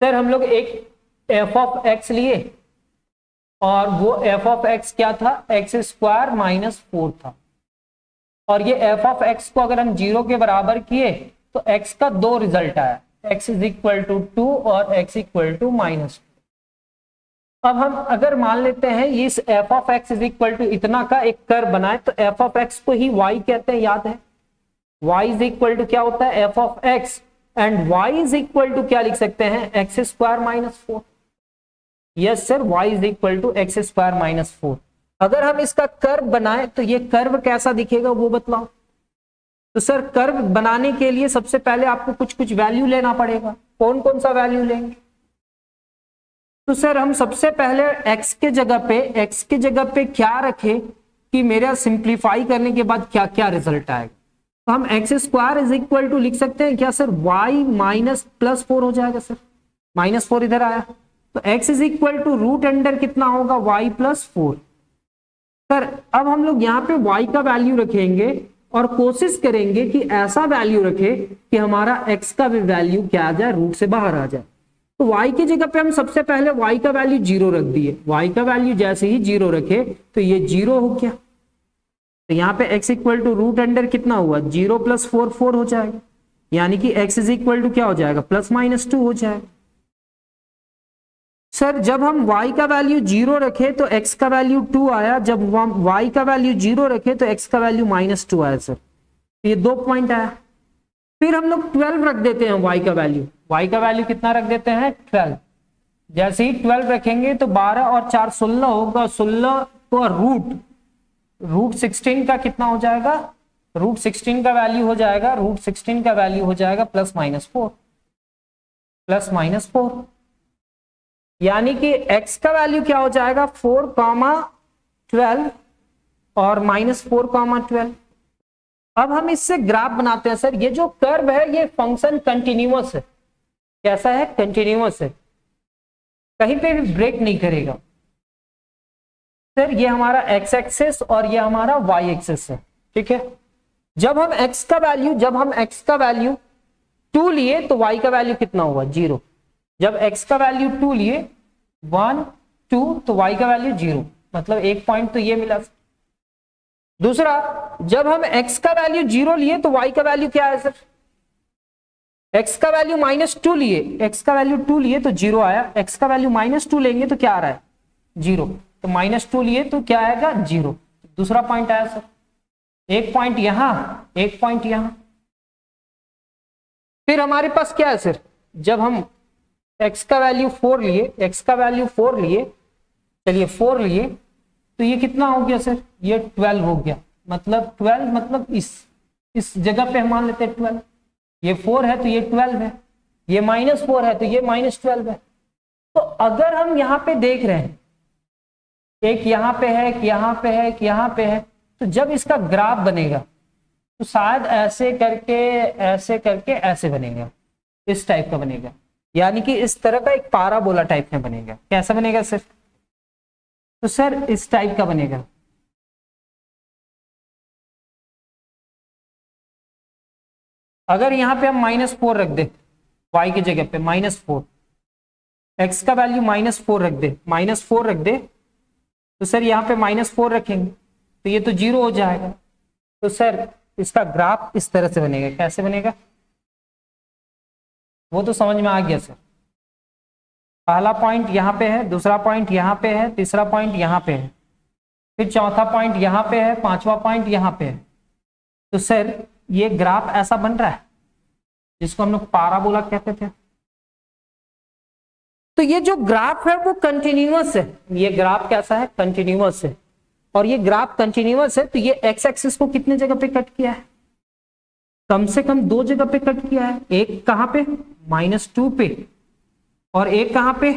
सर हम लोग एक f ऑफ x लिए और वो f ऑफ x क्या था? एक्स स्क्वायर माइनस 4 था। और ये f ऑफ x को अगर हम 0 के बराबर किए तो x का 2 रिजल्ट आया, x इज इक्वल टू 2 और x इक्वल टू -2। अब हम अगर मान लेते हैं इस f of x is equal to इतना का एक कर्व बनाए तो f ऑफ x को ही y कहते हैं, याद है? y इज इक्वल टू क्या होता है? f of x, and y is equal to क्या लिख सकते हैं? X square minus 4। Yes sir, y is equal to x square minus 4। अगर हम इसका कर्व बनाए तो ये कर्व कैसा दिखेगा वो बतलाओ। तो सर कर्व बनाने के लिए सबसे पहले आपको कुछ कुछ वैल्यू लेना पड़ेगा। कौन कौन सा वैल्यू लेंगे? तो सर हम सबसे पहले x के जगह पे क्या रखें कि मेरा सिंप्लीफाई करने के बाद क्या क्या रिजल्ट आएगा? तो हम x square is equal to लिख सकते हैं क्या सर? y माइनस +4 हो जाएगा सर, -4 इधर आया तो x is equal to root under कितना होगा? y plus 4। सर अब हम लोग यहाँ पे y का वैल्यू रखेंगे और कोशिश करेंगे कि ऐसा वैल्यू रखे कि हमारा x का भी वैल्यू क्या आ जाए? रूट से बाहर आ जाए। तो y की जगह पे हम सबसे पहले y का वैल्यू 0 रख दिए। y का वैल्यू जैसे ही 0 रखे तो ये 0 हो गया। तो यहाँ पे x equal to root under कितना हुआ? 0 प्लस 4 4 हो जाएगा, यानी कि x इज इक्वल टू क्या हो जाएगा? +-2 हो जाएगा। सर जब हम y का वैल्यू 0 रखे तो x का वैल्यू 2 आया, जब y का वैल्यू 0 रखे तो x का वैल्यू -2 आया सर, ये 2 पॉइंट आया। फिर हम लोग 12 रख देते हैं y का वैल्यू कितना रख देते हैं? 12। जैसे ही 12 रखेंगे तो 12 और 4 16 होगा, 16 को रूट 16 का कितना हो जाएगा? रूट 16 का वैल्यू हो जाएगा +-4 यानी कि x का वैल्यू क्या हो जाएगा? 4,12 और -4,12। अब हम इससे ग्राफ बनाते हैं। सर ये जो कर्व है ये फंक्शन कंटिन्यूअस है। कैसा है? कंटिन्यूअस है, कहीं पे भी ब्रेक नहीं करेगा। सर ये हमारा x एक्सिस और ये हमारा y एक्सिस है, ठीक है। जब हम x का वैल्यू 2 लिए तो y का वैल्यू कितना हुआ? 0। जब x का वैल्यू 2 लिए 1 2 तो y का वैल्यू 0, मतलब एक पॉइंट तो ये मिला। दूसरा, जब हम x का वैल्यू 0 लिए तो y का वैल्यू क्या है सर? x का वैल्यू -2 लिए, x का वैल्यू 2 लिए तो 0 आया, x का वैल्यू -2 लेंगे तो क्या आ रहा है? 0। तो -2 लिए तो क्या आएगा? 0। दूसरा पॉइंट आया सर, एक पॉइंट यहां, एक पॉइंट यहां। फिर हमारे पास क्या है सर? जब हम x का वैल्यू 4 लिए, x का वैल्यू 4 लिए, चलिए 4 लिए, तो ये कितना हो गया सर, ये 12 हो गया। मतलब 12 मतलब इस जगह पे हम मान लेते हैं 12, ये 4 है तो ये 12 है, ये -4 है तो ये -12 है। तो अगर हम यहाँ पे देख रहे हैं, एक यहाँ पे है, एक यहाँ पे है, एक यहाँ पे है, तो जब इसका ग्राफ बनेगा तो शायद ऐसे करके ऐसे बनेगा, इस टाइप का बनेगा, यानी कि इस तरह का एक पाराबोला टाइप में बनेगा। कैसा बनेगा सर? तो सर इस टाइप का बनेगा। अगर यहां पे हम -4 रख दे, y की जगह पे -4, x का वैल्यू -4 रख दे, -4 रख दे, तो सर यहाँ पे -4 रखेंगे तो ये तो 0 हो जाएगा। तो सर इसका ग्राफ इस तरह से बनेगा। कैसे बनेगा वो तो समझ में आ गया सर। पहला पॉइंट यहाँ पे है, दूसरा पॉइंट यहाँ पे है, तीसरा पॉइंट यहाँ पे है, फिर चौथा पॉइंट यहाँ पे है, पांचवा पॉइंट यहाँ पे है। तो सर ये ग्राफ ऐसा बन रहा है जिसको हम लोग पाराबोला कहते थे। तो ये जो ग्राफ है वो कंटिन्यूअस है। ये ग्राफ कैसा है? कंटिन्यूअस है। और ये ग्राफ कंटिन्यूअस है तो ये एक्स एक्सिस को कितने जगह पे कट किया है? कम से कम 2 जगह पे कट किया है। एक कहां पे? -2 पे, और एक कहां पे?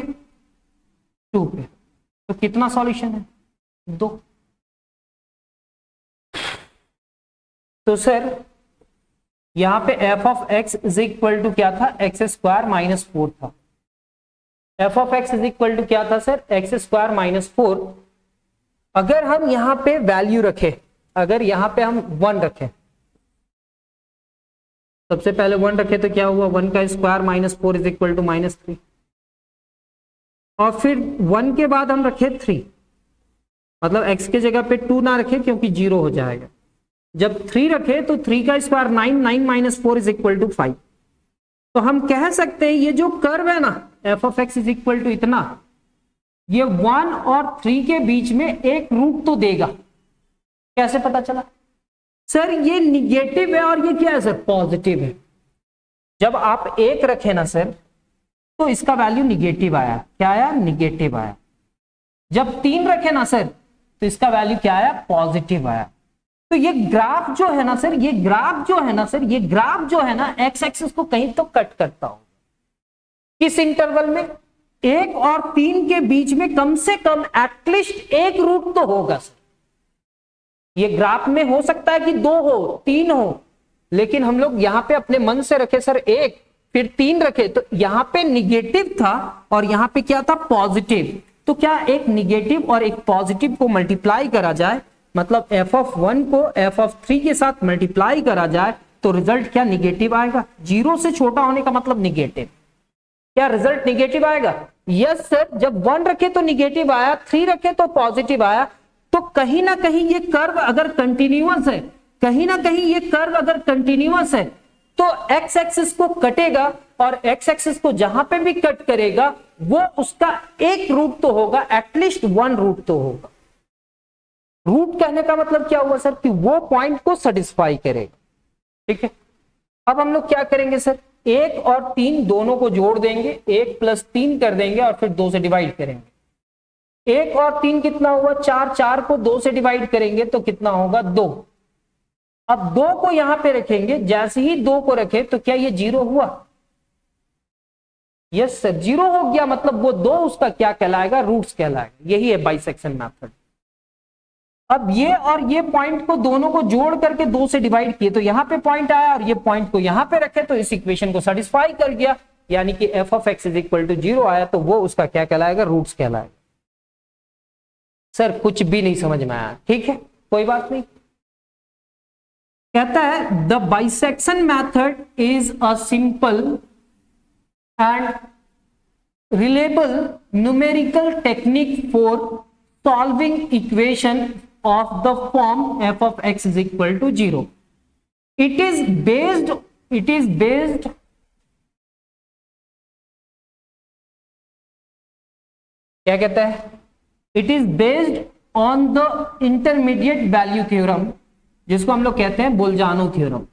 2 पे। तो कितना सॉल्यूशन है? 2। तो सर यहां पे f of x is equal to क्या था? x स्क्वायर -4 था। f of x is equal to क्या था सर? x square -4। अगर हम यहां पे वैल्यू रखें, अगर यहां पे हम 1 रखें, सबसे पहले 1 रखे तो क्या हुआ? 1 का स्क्वायर -4 इज इक्वल टू -3, और फिर 1 के बाद हम रखे 3, मतलब x के जगह पे 2 ना रखे क्योंकि 0 हो जाएगा। जब 3 रखे तो 3 का स्क्वायर 9, 9 - 4 इज इक्वल टू 5। तो हम कह सकते हैं ये जो कर्व है ना f of x is equal to इतना, ये 1 और 3 के बीच में एक रूट तो देगा। कैसे पता चला? सर ये निगेटिव है और ये क्या है सर? पॉजिटिव है। जब आप 1 रखे ना सर तो इसका वैल्यू निगेटिव आया। क्या आया? निगेटिव आया। जब 3 रखे ना सर तो इसका वैल्यू क्या आया? पॉजिटिव आया। तो ये ग्राफ जो है ना सर, ये ग्राफ जो है ना सर, ये ग्राफ जो है ना एक्स एक्सिस को कहीं तो कट करता हो। किस इंटरवल में? 1 और 3 के बीच में कम से कम एटलीस्ट एक रूट तो होगा सर। ये ग्राफ में हो सकता है कि 2 हो, 3 हो, लेकिन हम लोग यहां पे अपने मन से रखे सर 1, फिर 3 रखे, तो यहां पे निगेटिव था और यहां पे क्या था? पॉजिटिव। तो क्या एक निगेटिव और एक पॉजिटिव को मल्टीप्लाई करा जाए, मतलब f ऑफ 1 को f ऑफ 3 के साथ मल्टीप्लाई करा जाए तो रिजल्ट क्या? निगेटिव आएगा। 0 से छोटा होने का मतलब निगेटिव। क्या रिजल्ट निगेटिव आएगा? Yes sir. जब 1 रखे तो निगेटिव आया, 3 रखे तो पॉजिटिव आया। तो कहीं ना कहीं ये कर्व अगर कंटिन्यूअस है, कहीं ना कहीं ये कर्व अगर कंटिन्यूअस है तो एक्स एक्सिस को कटेगा, और एक्स एक्सिस को जहां पे भी कट करेगा वो उसका एक रूट तो होगा, एटलीस्ट 1 रूट तो होगा। रूट कहने का मतलब क्या हुआ सर? कि वो पॉइंट को सेटिस्फाई करेगा। ठीक है, अब हम लोग क्या करेंगे सर? 1 और 3 दोनों को जोड़ देंगे, 1 + 3 कर देंगे और फिर 2 से डिवाइड करेंगे। 1 और 3 कितना हुआ? 4, 4 को 2 से डिवाइड करेंगे तो कितना होगा? 2। अब 2 को यहां पे रखेंगे, जैसे ही 2 को रखे तो क्या ये 0 हुआ? यस सर, 0 हो गया। मतलब वो 2 उसका क्या कहलाएगा? रूट्स कहलाएगा। यही है बाइसेक्शन मेथड। अब ये और ये पॉइंट को दोनों को जोड़ करके 2 से डिवाइड किए तो यहां पे पॉइंट आया, और ये पॉइंट को यहां पे रखे तो इस इक्वेशन को सेटिस्फाई कर गया, यानी कि f of x is equal to 0 आया, तो वो उसका क्या कहलाएगा? रूट्स कहलाएगा। सर कुछ भी नहीं समझ में आया, ठीक है, कोई बात नहीं। कहता है the bisection method is a simple and reliable numerical technique for solving equation of the form f of x is equal to 0. It is based क्या कहता है? It is based on the intermediate value theorem, जिसको हम लोग कहते हैं Bolzano theorem.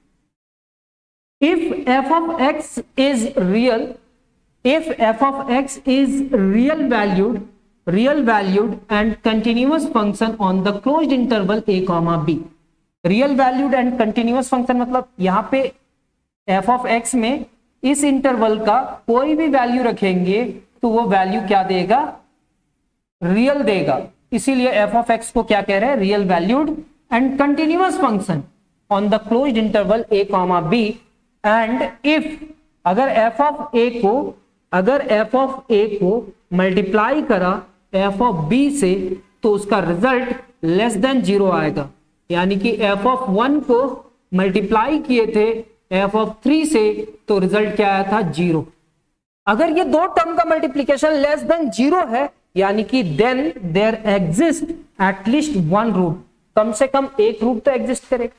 If f of x is real, if f of x is real valued and continuous function on the closed interval a comma b. Real valued and continuous function मतलब यहां पे f of x में इस interval का कोई भी value रखेंगे तो वो वैल्यू क्या देगा, रियल देगा, इसीलिए f of x को क्या कह रहे हैं, real valued and continuous function on the closed interval a comma b. And if अगर f of a को मल्टीप्लाई करा f of b से तो उसका रिजल्ट लेस देन 0 आएगा, यानी कि f of 1 को मल्टीप्लाई किए थे f of 3 से तो रिजल्ट क्या आया था, 0. अगर ये दो टर्म का मल्टीप्लीकेशन लेस देन 0 है यानी कि then there exist at least one root, कम से कम एक रूट तो एग्जिस्ट करेगा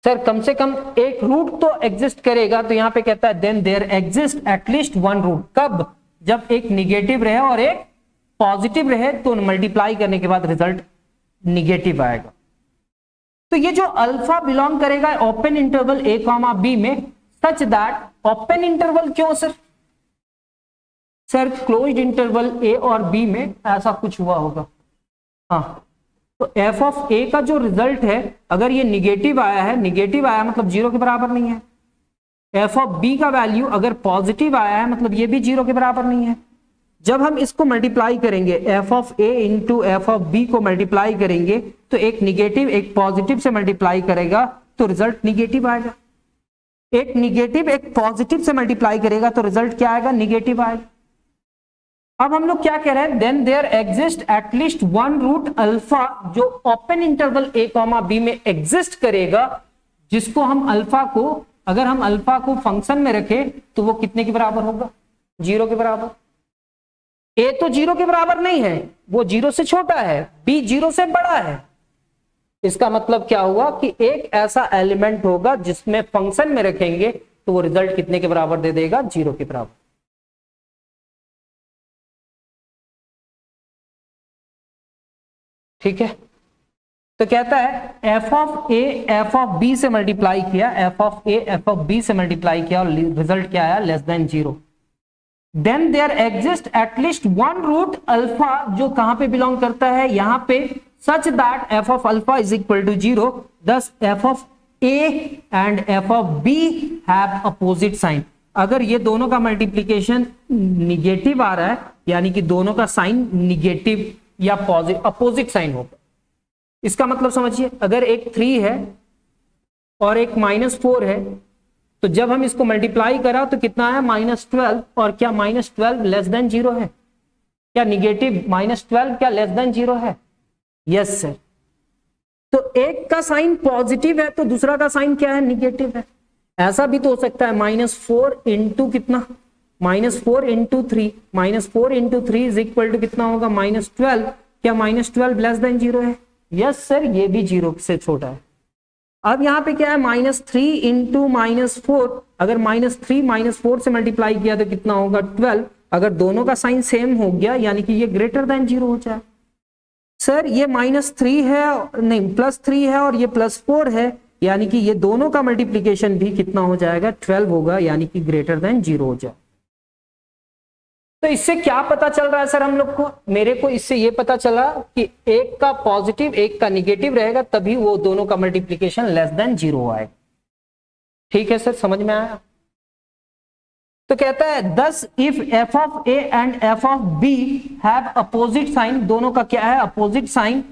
सर, कम से कम एक रूट तो एग्जिस्ट करेगा. तो यहां पे कहता है then there exist at least one root. कब, जब एक निगेटिव रहे और एक पॉजिटिव रहे तो मल्टीप्लाई करने के बाद रिजल्ट निगेटिव आएगा. तो ये जो अल्फा बिलोंग करेगा open interval a comma b में, सच दैट ओपन इंटरवल क्यों सर, क्लोज्ड इंटरवल a और b में ऐसा कुछ हुआ होगा. हाँ, तो f ऑफ a का जो रिजल्ट है अगर ये निगेटिव आया मतलब 0 के बराबर नहीं है. f ऑफ b का वैल्यू अगर पॉजिटिव आया है मतलब ये भी 0 के बराबर नहीं है. जब हम इसको मल्टीप्लाई करेंगे f of a into f of b को मल्टीप्लाई करेंगे तो एक निगेटिव एक पॉजिटिव से मल्टीप्लाई करेगा तो रिजल्ट निगेटिव आएगा, एक निगेटिव एक पॉजिटिव से मल्टीप्लाई करेगा तो रिजल्ट क्या आएगा, निगेटिव आएगा. अब हम लोग क्या कह रहे हैं, then there exist at least one root alpha जो open interval a comma b में एग्जिस्ट करेगा, जिसको हम अल्फा को, अगर हम अल्फा को फंक्शन में रखें तो वो कितने के बराबर होगा, 0 के बराबर. a तो 0 के बराबर नहीं है, वो 0 से छोटा है, b 0 से बड़ा है. इसका मतलब क्या हुआ कि एक ऐसा एलिमेंट होगा जिसमें फंक्शन में रखेंगे तो वो रिजल्ट कितने के बराबर दे देगा, 0 के बराबर. ठीक है, तो कहता है f of a f of b से मल्टीप्लाई किया, f of a f of b से मल्टीप्लाई किया और रिजल्ट क्या आया, less than 0. Then there exist at least one root alpha जो कहां पे बिलोंग करता है, यहां पे, such that f of alpha is equal to 0. Thus f of a and f of b have opposite sign. अगर ये दोनों का मल्टीप्लीकेशन निगेटिव आ रहा है यानी कि दोनों का साइन निगेटिव या पॉजिटिव अपोजिट साइन होगा. इसका मतलब समझिए, अगर एक 3 है और एक -4 है तो जब हम इसको मल्टीप्लाई करा तो कितना है, -12. और क्या -12 लेस देन 0 है, क्या निगेटिव -12 क्या लेस देन 0 है, यस सर. तो एक का साइन पॉजिटिव है तो दूसरा का साइन क्या है, निगेटिव है. ऐसा भी तो हो सकता है -4 इंटू कितना, -4 into 3, -4 into 3 is equal to कितना होगा, -12. क्या -12 लेस देन 0 है, यस सर, ये भी 0 से छोटा है. अब यहाँ पे क्या है, -3 इंटू -4, अगर -3 -4 से मल्टीप्लाई किया तो कितना होगा, 12. अगर दोनों का साइन सेम हो गया यानी कि ये ग्रेटर देन 0 हो जाए. सर ये -3 है, नहीं +3 है और ये +4 है यानी कि ये दोनों का मल्टीप्लीकेशन भी कितना हो जाएगा, 12 होगा यानी कि ग्रेटर देन 0 हो जाए. तो इससे क्या पता चल रहा है सर हम लोग को, मेरे को इससे ये पता चला कि एक का पॉजिटिव एक का निगेटिव रहेगा तभी वो दोनों का मल्टीप्लीकेशन लेस देन 0 आएगा. ठीक है सर, समझ में आया. तो कहता है this if f of a and f of b have opposite sign, दोनों का क्या है, opposite sign,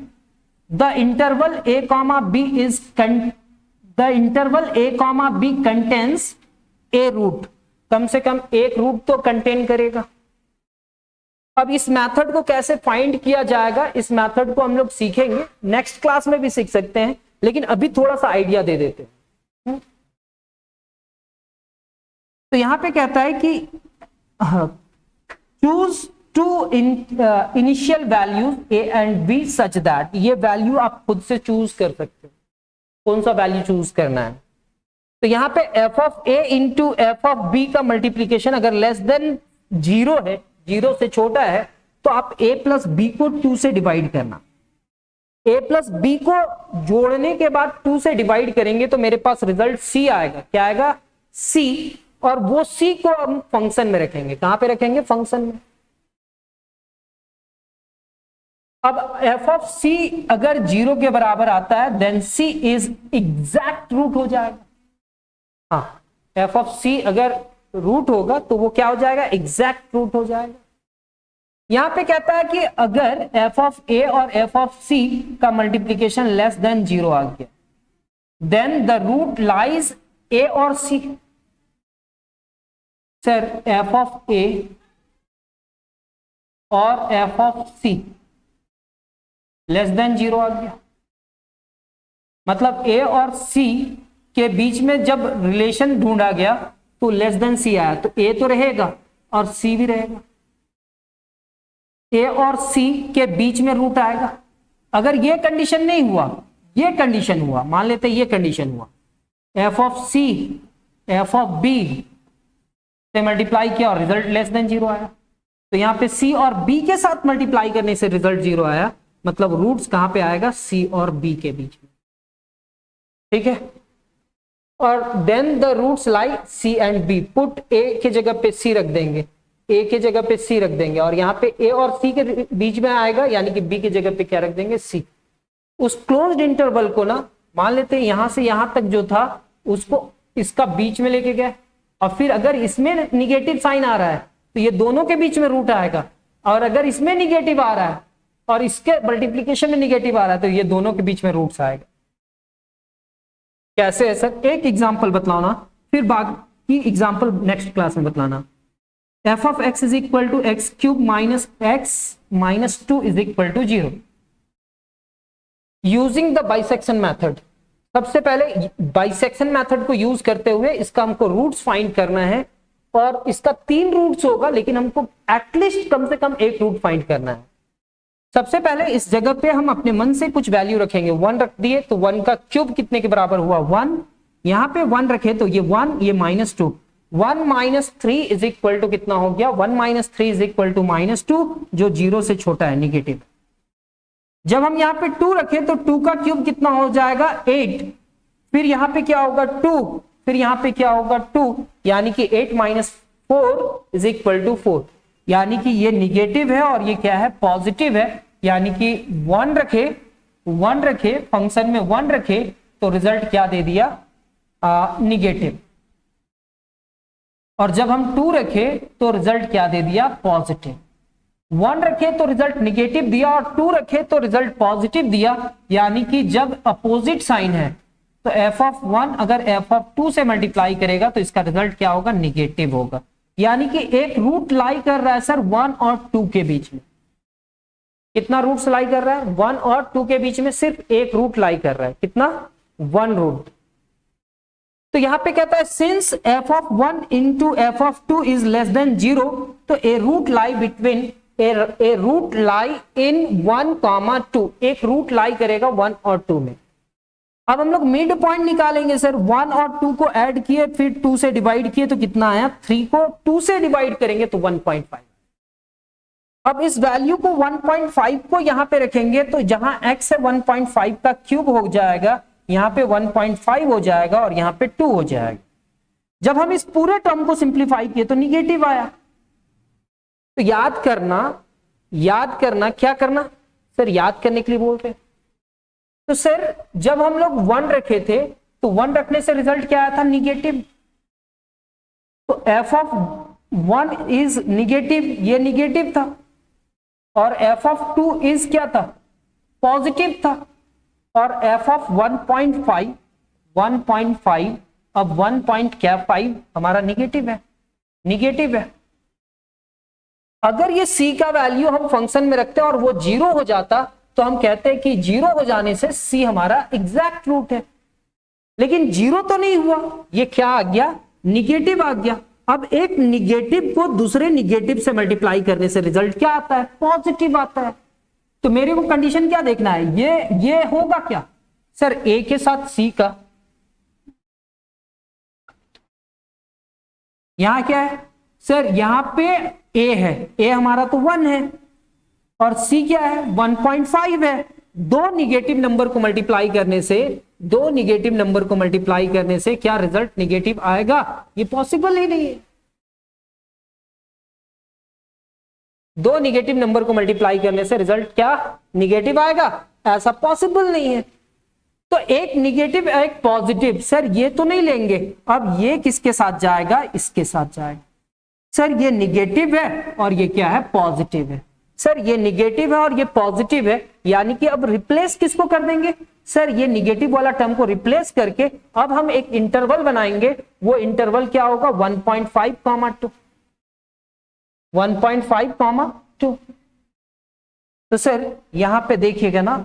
the interval a comma b is the interval a comma b contains a root. कम से कम एक रूट तो कंटेन करेगा. अब इस मेथड को कैसे फाइंड किया जाएगा, इस मेथड को हम लोग सीखेंगे, नेक्स्ट क्लास में भी सीख सकते हैं, लेकिन अभी थोड़ा सा आइडिया दे देते हैं. तो यहां पे कहता है कि choose two initial values a and b such that, ये वैल्यू आप खुद से चूज कर सकते हो कौन सा वैल्यू चूज करना है. तो यहां पे f of a into f of b का मल्टीप्लीकेशन अगर लेस देन 0 है, 0 से छोटा है, तो आप a प्लस b को 2 से डिवाइड करना. a प्लस b को जोड़ने के बाद 2 से डिवाइड करेंगे तो मेरे पास रिजल्ट c आएगा. क्या आएगा, c. और वो सी को हम फंक्शन में रखेंगे। कहां पे रखेंगे? फंक्शन में। अब एफ ऑफ सी अगर 0 के बराबर आता है then c is exact root हो जाएगा। हाँ, एफ ऑफ सी अगर रूट होगा तो वो क्या हो जाएगा? एग्जैक्ट रूट हो जाएगा। यहां पे कहता है कि अगर एफ ऑफ ए और एफ ऑफ सी का मल्टीप्लीकेशन लेस देन 0 आ गया then the root lies a और c. Sir f of a और f of c less than 0 आ गया, मतलब ए और सी के बीच में जब रिलेशन ढूंढा गया तो लेस देन सी आया, तो ए तो रहेगा और सी भी रहेगा। ए और सी के बीच में रूट आएगा। अगर ये कंडीशन नहीं हुआ, ये कंडीशन हुआ, मान लेते ये कंडीशन हुआ, f of c f of b से मल्टीप्लाई किया और रिजल्ट लेस देन 0 आया, तो यहां पे सी और बी के साथ मल्टीप्लाई करने से रिजल्ट 0 आया, मतलब रूट्स कहां पे आएगा? सी और बी के बीच में। ठीक है, और then the roots lie C and B. Put A के जगह पे सी रख देंगे, ए के जगह पे सी रख देंगे, और यहाँ पे ए और सी के बीच में आएगा, यानी कि बी की जगह पे क्या रख देंगे? सी। उस क्लोज्ड इंटरवल को ना मान लेते हैं यहां से यहां तक जो था उसको इसका बीच में लेके गए, और फिर अगर इसमें निगेटिव साइन आ रहा है तो ये दोनों के बीच में रूट आएगा, और अगर इसमें निगेटिव आ रहा है और इसके मल्टीप्लीकेशन में निगेटिव आ रहा है तो ये दोनों के बीच में रूट्स आएगा। कैसे है सर? एक एग्जांपल बतलाना, फिर बाकी एग्जांपल नेक्स्ट क्लास में बतलाना। F of x is equal to X cube minus X minus 2 is equal to 0 using the bisection method. सबसे पहले बाइसेक्शन मेथड को यूज करते हुए इसका हमको रूट्स फाइंड करना है, और इसका 3 रूट्स होगा, लेकिन हमको एटलीस्ट कम से कम एक रूट फाइंड करना है। सबसे पहले इस जगह पे हम अपने मन से कुछ वैल्यू रखेंगे। 1 रख दिए तो 1 का क्यूब कितने के बराबर हुआ? 1। यहां पे 1 रखे तो ये 1, ये -2। 1 माइनस 3 इज इक्वल टू कितना हो गया? 1 माइनस 3 इज इक्वल टू -2, जो 0 से छोटा है, निगेटिव। जब हम यहाँ पे 2 रखें तो 2 का क्यूब कितना हो जाएगा? 8। फिर यहाँ पे क्या होगा? 2, फिर यहाँ पे क्या होगा? 2, यानी कि 8 माइनस 4 इज इक्वल टू 4, यानी कि ये निगेटिव है और ये क्या है? पॉजिटिव है, यानी कि 1 रखे फंक्शन में 1 रखे तो रिजल्ट क्या दे दिया? निगेटिव। और जब हम 2 रखे तो रिजल्ट क्या दे दिया? पॉजिटिव। 1 रखे तो रिजल्ट निगेटिव दिया और 2 रखे तो रिजल्ट पॉजिटिव दिया, यानी कि जब अपोजिट साइन है तो एफ ऑफ 1 अगर एफ ऑफ 2 से मल्टीप्लाई करेगा तो इसका रिजल्ट क्या होगा? निगेटिव होगा। यानी कि एक रूट लाई कर रहा है सर 1 और 2 के बीच में। कितना रूट लाई कर रहा है? 1 और 2 के बीच में सिर्फ एक रूट लाई कर रहा है। कितना? 1 रूट। तो यहां पे कहता है since F of 1 into F of 2 is less than 0, तो ए रूट लाई बिटवीन ए रूट लाई इन 1, 2। एक रूट लाई करेगा 1 और 2 में। अब हम लोग मिड पॉइंट निकालेंगे सर। 1 और 2 को ऐड किए, फिर 2 से डिवाइड किए तो कितना आया? 3 को 2 से डिवाइड करेंगे तो 1.5। अब इस वैल्यू को 1.5 को यहां पे रखेंगे तो जहां x है 1.5 का क्यूब हो जाएगा, यहां पे 1.5 हो जाएगा और यहां पे 2 हो जाएगा। जब हम इस पूरे टर्म को सिंप्लीफाई किए तो निगेटिव आया। तो याद करना क्या करना सर? याद करने के लिए बोलते हैं। तो सर जब हम लोग 1 रखे थे तो 1 रखने से रिजल्ट क्या आया था? निगेटिव। तो एफ ऑफ 1 इज निगेटिव, ये निगेटिव था, और एफ ऑफ 2 इज क्या था? पॉजिटिव था। और एफ ऑफ 1.5 अब 1.5 हमारा निगेटिव है। अगर ये c का वैल्यू हम फंक्शन में रखते हैं और वो 0 हो जाता तो हम कहते हैं कि 0 हो जाने से c हमारा एग्जैक्ट रूट है, लेकिन 0 तो नहीं हुआ, ये क्या आ गया? निगेटिव आ गया। अब एक निगेटिव को दूसरे निगेटिव से मल्टीप्लाई करने से रिजल्ट क्या आता है? पॉजिटिव आता है। तो मेरे को कंडीशन क्या देखना है? ये होगा क्या सर? a के साथ c का, यहां क्या है सर? यहां पे a है, a हमारा तो 1 है, और c क्या है? 1.5 है। दो निगेटिव नंबर को मल्टीप्लाई करने से दो निगेटिव नंबर को मल्टीप्लाई करने से क्या रिजल्ट निगेटिव आएगा? ये पॉसिबल ही नहीं है। दो निगेटिव नंबर को मल्टीप्लाई करने से रिजल्ट क्या निगेटिव आएगा? ऐसा पॉसिबल नहीं है। तो एक निगेटिव एक पॉजिटिव, सर ये तो नहीं लेंगे। अब ये किसके साथ जाएगा? इसके साथ जाएगा। सर ये निगेटिव है और ये क्या है? पॉजिटिव है। सर ये निगेटिव है और ये पॉजिटिव है, यानी कि अब रिप्लेस किसको कर देंगे? सर ये निगेटिव वाला टर्म को रिप्लेस करके अब हम एक इंटरवल बनाएंगे। वो इंटरवल क्या होगा? 1.5, 2 1.5, 2। तो सर यहां पे देखिएगा ना,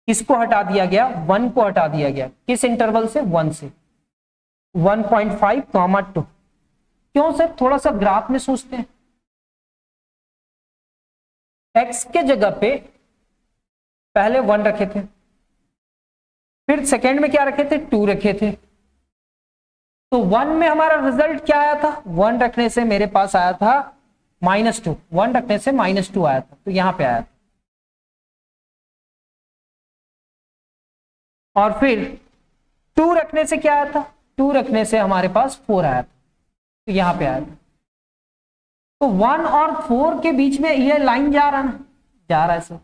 किसको हटा दिया गया? 1 को हटा दिया गया। किस इंटरवल से? 1 से। 1.5, 2। क्यों सर? थोड़ा सा ग्राफ में सोचते हैं। x के जगह पे पहले 1 रखे थे, फिर सेकेंड में क्या रखे थे? 2 रखे थे। तो 1 में हमारा रिजल्ट क्या आया था? 1 रखने से मेरे पास आया था -2। 1 रखने से -2 आया था, तो यहां पे आया था। और फिर 2 रखने से क्या आया था? 2 रखने से हमारे पास 4 आया था, तो यहां पे आया था। तो 1 और 4 के बीच में ये लाइन जा रहा ना, जा रहा है सर।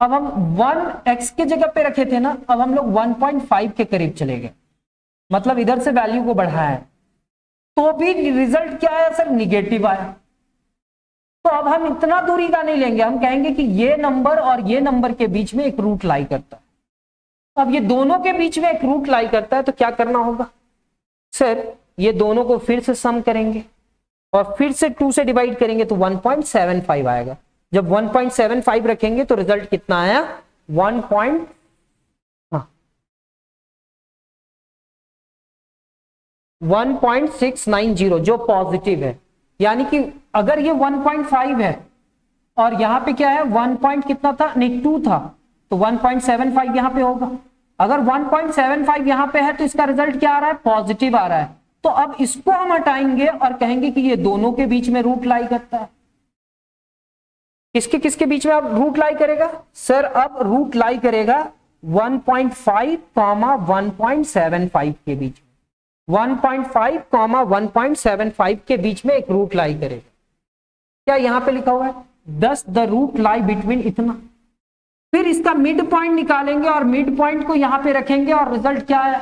अब हम 1 x के जगह पे रखे थे ना, अब हम लोग 1.5 के करीब चले गए, मतलब इधर से वैल्यू को बढ़ाया है, तो भी रिजल्ट क्या आया सर? निगेटिव आया। तो अब हम इतना दूरी का नहीं लेंगे, हम कहेंगे कि ये नंबर और ये नंबर के बीच में एक रूट लाई करता है। अब ये दोनों के बीच में एक रूट लाई करता है, तो क्या करना होगा सर? ये दोनों को फिर से सम करेंगे और फिर से 2 से डिवाइड करेंगे, तो 1.75 आएगा। जब 1.75 रखेंगे तो रिजल्ट कितना आया? 1.690, जो पॉजिटिव है। यानी कि अगर ये 1.5 है और यहां पे क्या है? 1 कितना था? नहीं, 2 था, तो 1.75 यहां पे होगा। अगर 1.75 यहां पे है तो इसका रिजल्ट क्या आ रहा है? पॉजिटिव आ रहा है। तो अब इसको हम हटाएंगे और कहेंगे कि ये दोनों के बीच में रूट लाई करता है। किसके किसके बीच में अब रूट लाई करेगा सर? अब रूट लाई करेगा 1.5, 1.75 के बीच। 1.5, 1.75 के बीच में एक रूट लाई करेगा। क्या यहां पे लिखा हुआ है? 10 द रूट लाई बिटवीन इतना। फिर इसका मिड पॉइंट निकालेंगे और मिड पॉइंट को यहां पे रखेंगे और रिजल्ट क्या है?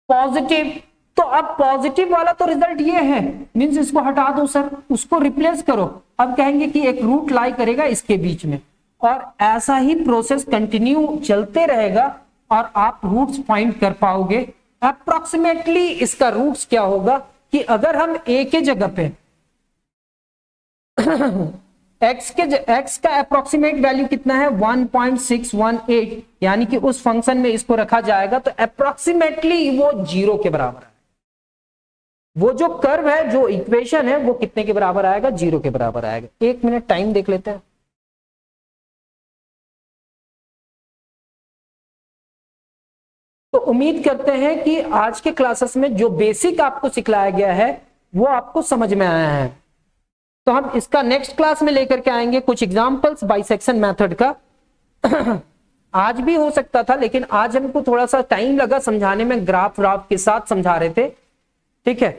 पॉजिटिव। तो अब पॉजिटिव वाला तो रिजल्ट ये है, मींस इसको हटा दो सर, उसको रिप्लेस करो। अब कहेंगे कि एक रूट लाई करेगा इसके बीच में, और ऐसा ही प्रोसेस कंटिन्यू चलते रहेगा और आप रूट्स फाइंड कर पाओगे। अप्रोक्सीमेटली इसका रूट्स क्या होगा कि अगर हम a के जगह पे x का अप्रोक्सीमेट वैल्यू कितना है? 1.618, यानी कि उस फंक्शन में इसको रखा जाएगा तो अप्रोक्सीमेटली वो 0 के बराबर है। वो जो कर्व है, जो इक्वेशन है, वो कितने के बराबर आएगा? 0 के बराबर आएगा। 1 मिनट टाइम देख लेते हैं। तो उम्मीद करते हैं कि आज के क्लासेस में जो बेसिक आपको सिखलाया गया है वो आपको समझ में आया है। तो हम इसका नेक्स्ट क्लास में लेकर के आएंगे कुछ एग्जांपल्स बाइसेक्शन मेथड का। आज भी हो सकता था, लेकिन आज हमको थोड़ा सा टाइम लगा समझाने में, ग्राफ व्राफ के साथ समझा रहे थे। ठीक है,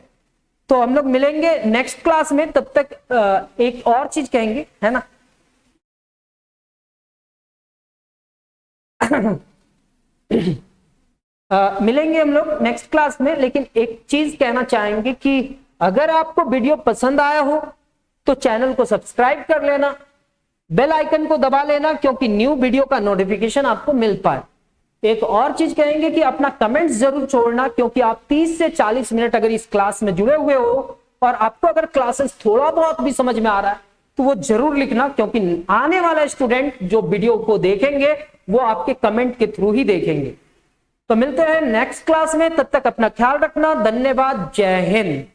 तो हम लोग मिलेंगे नेक्स्ट क्लास में। तब तक एक और चीज कहेंगे, है ना? मिलेंगे हम लोग नेक्स्ट क्लास में, लेकिन एक चीज कहना चाहेंगे कि अगर आपको वीडियो पसंद आया हो तो चैनल को सब्सक्राइब कर लेना, बेल आइकन को दबा लेना, क्योंकि न्यू वीडियो का नोटिफिकेशन आपको मिल पाए। एक और चीज कहेंगे कि अपना कमेंट जरूर छोड़ना, क्योंकि आप 30 से 40 मिनट अगर इस क्लास में जुड़े हुए हो और आपको अगर क्लासेस थोड़ा बहुत भी समझ में आ रहा है तो वो जरूर लिखना, क्योंकि आने वाला स्टूडेंट जो वीडियो को देखेंगे वो आपके कमेंट के थ्रू ही देखेंगे। तो मिलते हैं नेक्स्ट क्लास में, तब तक अपना ख्याल रखना। धन्यवाद, जय हिंद।